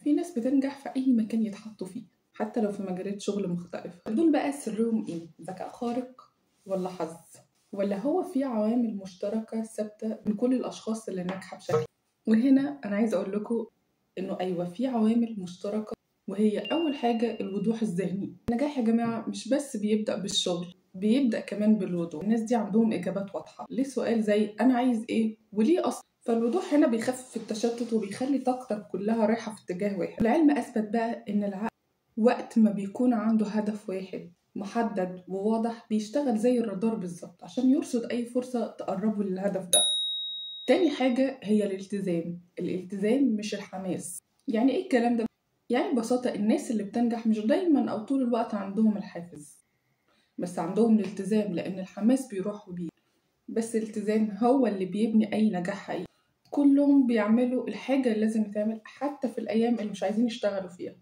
في ناس بتنجح في أي مكان يتحطوا فيه حتى لو في مجالات شغل مختلفة. دول بقى سرهم إيه؟ ذكاء خارق ولا حظ؟ ولا هو في عوامل مشتركة ثابتة بين كل الأشخاص اللي ناجحة بشكل؟ وهنا أنا عايزة أقول لكم إنه أيوة في عوامل مشتركة، وهي أول حاجة الوضوح الذهني. النجاح يا جماعة مش بس بيبدأ بالشغل، بيبدأ كمان بالوضوح. الناس دي عندهم إجابات واضحة ليه سؤال زي أنا عايز إيه وليه أصلا. فالوضوح هنا بيخفف التشتت وبيخلي طاقتك كلها رايحة في اتجاه واحد. العلم أثبت بقى إن العقل وقت ما بيكون عنده هدف واحد محدد وواضح بيشتغل زي الرادار بالظبط عشان يرصد أي فرصة تقربه للهدف ده. تاني حاجة هي الالتزام مش الحماس. يعني إيه الكلام ده؟ يعني ببساطة الناس اللي بتنجح مش دايما أو طول الوقت عندهم الحافز، بس عندهم الالتزام، لأن الحماس بيروح وبيجي، بس الالتزام هو اللي بيبني أي نجاح حقيقي. كلهم بيعملوا الحاجة اللي لازم تعمل حتى في الأيام اللي مش عايزين يشتغلوا فيها.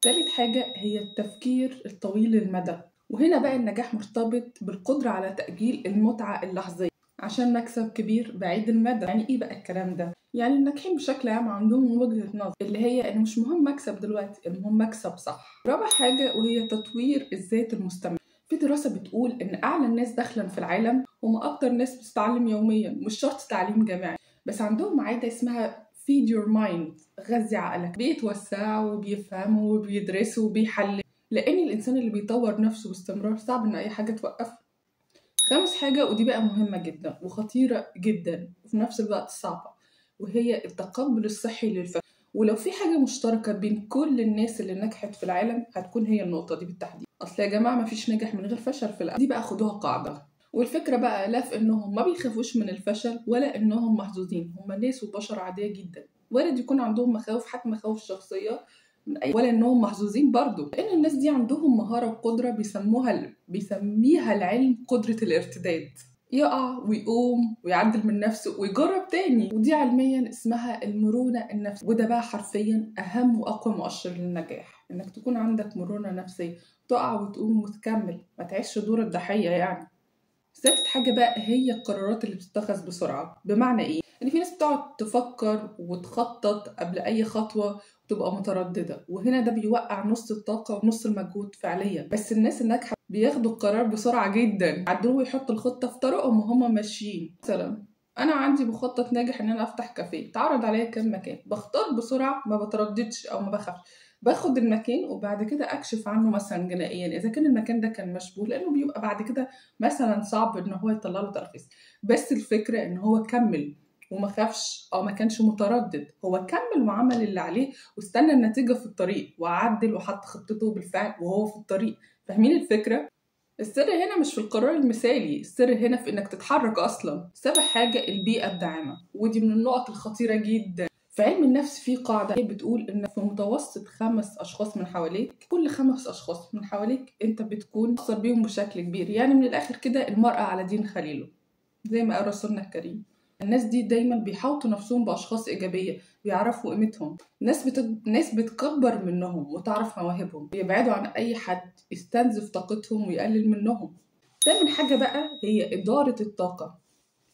تالت حاجة هي التفكير الطويل المدى، وهنا بقى النجاح مرتبط بالقدرة على تأجيل المتعة اللحظية عشان مكسب كبير بعيد المدى. يعني إيه بقى الكلام ده؟ يعني الناجحين بشكل عام عندهم وجهة نظر اللي هي إن مش مهم مكسب دلوقتي، المهم مكسب صح. رابع حاجة وهي تطوير الذات المستمر. في دراسة بتقول إن أعلى الناس دخلاً في العالم هم أكتر ناس بتتعلم يومياً، مش شرط تعليم جامعي، بس عندهم عادة اسمها feed your mind، غذي عقلك. بيتوسعوا وبيفهموا وبيدرسوا وبيحللوا، لأن الإنسان اللي بيطور نفسه باستمرار صعب إن أي حاجة توقفه. خامس حاجة ودي بقى مهمة جدا وخطيرة جدا وفي نفس الوقت صعبة، وهي التقبل الصحي للفشل. ولو في حاجة مشتركة بين كل الناس اللي نجحت في العالم هتكون هي النقطة دي بالتحديد. أصل يا جماعة مفيش نجاح من غير فشل في العالم، دي بقى خدوها قاعدة. والفكرة بقى لا في إنهم ما بيخافوش من الفشل ولا إنهم محظوظين، هم ناس وبشر عادية جدا، وارد يكون عندهم مخاوف، حتى مخاوف شخصية من أي، ولا إنهم محظوظين برضو، لأن الناس دي عندهم مهارة وقدرة بيسميها العلم قدرة الارتداد. يقع ويقوم ويعدل من نفسه ويجرب تاني، ودي علميا اسمها المرونة النفسية. وده بقى حرفيا أهم وأقوى مؤشر للنجاح، إنك تكون عندك مرونة نفسية، تقع وتقوم وتكمل، ما تعيش دور الضحية يعني. ثالث حاجة بقى هي القرارات اللي بتتخذ بسرعة. بمعنى إيه؟ إن في ناس بتقعد تفكر وتخطط قبل أي خطوة وتبقى مترددة، وهنا ده بيوقع نص الطاقة ونص المجهود فعليا. بس الناس الناجحة بياخدوا القرار بسرعة جدا، يعدلوا ويحطوا الخطة في طريقهم وهم ماشيين. مثلا أنا عندي مخطط ناجح إن أنا أفتح كافيه، تعرض عليا كام مكان، بختار بسرعة، ما بترددش أو ما بخافش، باخد المكان وبعد كده أكشف عنه مثلا جنائيا إذا كان المكان ده كان مشبوه، لأنه بيبقى بعد كده مثلا صعب ان هو يطلع له ترخيص. بس الفكره ان هو كمل وما خافش او ما كانش متردد، هو كمل وعمل اللي عليه واستنى النتيجه في الطريق وعدل وحط خطته بالفعل وهو في الطريق. فاهمين الفكره؟ السر هنا مش في القرار المثالي، السر هنا في انك تتحرك اصلا. سابع حاجه البيئه الداعمه، ودي من النقط الخطيره جدا. في علم النفس في قاعدة بتقول إن في متوسط 5 أشخاص من حواليك، كل 5 أشخاص من حواليك أنت بتكون مؤثر بيهم بشكل كبير. يعني من الآخر كده المرء على دين خليله، زي ما قال رسولنا الكريم. الناس دي دايما بيحاوطوا نفسهم بأشخاص إيجابية بيعرفوا قيمتهم، ناس بتكبر منهم وتعرف مواهبهم، بيبعدوا عن أي حد يستنزف طاقتهم ويقلل منهم. تامن حاجة بقى هي إدارة الطاقة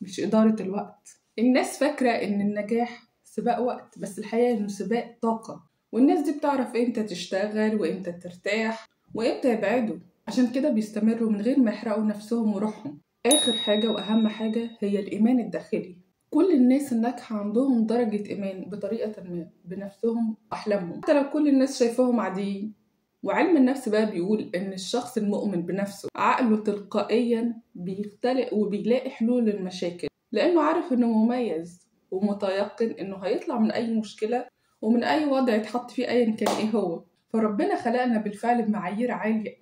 مش إدارة الوقت. الناس فاكرة إن النجاح سباق وقت، بس الحقيقة إنه سباق طاقة، والناس دي بتعرف إمتى تشتغل وإمتى ترتاح وإمتى يبعدوا، عشان كده بيستمروا من غير ما يحرقوا نفسهم وروحهم. آخر حاجة وأهم حاجة هي الإيمان الداخلي. كل الناس الناجحة عندهم درجة إيمان بطريقة ما بنفسهم وأحلامهم حتى لو كل الناس شايفاهم عاديين. وعلم النفس بقى بيقول إن الشخص المؤمن بنفسه عقله تلقائيا بيختلق وبيلاقي حلول للمشاكل، لأنه عارف إنه مميز ومتيقن إنه هيطلع من أي مشكلة ومن أي وضع يتحط فيه أيا كان إيه هو. فربنا خلقنا بالفعل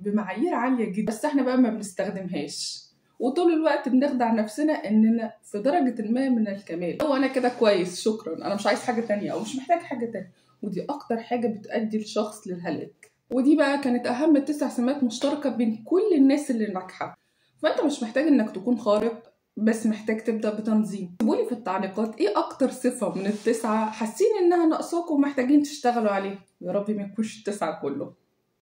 بمعايير عالية جدا، بس إحنا بقى ما بنستخدمهاش، وطول الوقت بنخدع نفسنا إننا في درجة ما من الكمال. هو أنا كده كويس شكرا، أنا مش عايز حاجة تانية أو مش محتاج حاجة تانية، ودي أكتر حاجة بتؤدي الشخص للهلاك. ودي بقى كانت أهم 9 سمات مشتركة بين كل الناس اللي ناجحة. فأنت مش محتاج إنك تكون خارق، بس محتاج تبدأ بتنظيم. سيبولي في التعليقات إيه أكتر صفة من ال9 حاسين إنها ناقصاكم ومحتاجين تشتغلوا عليها. يا رب ما يكونش ال9 كله.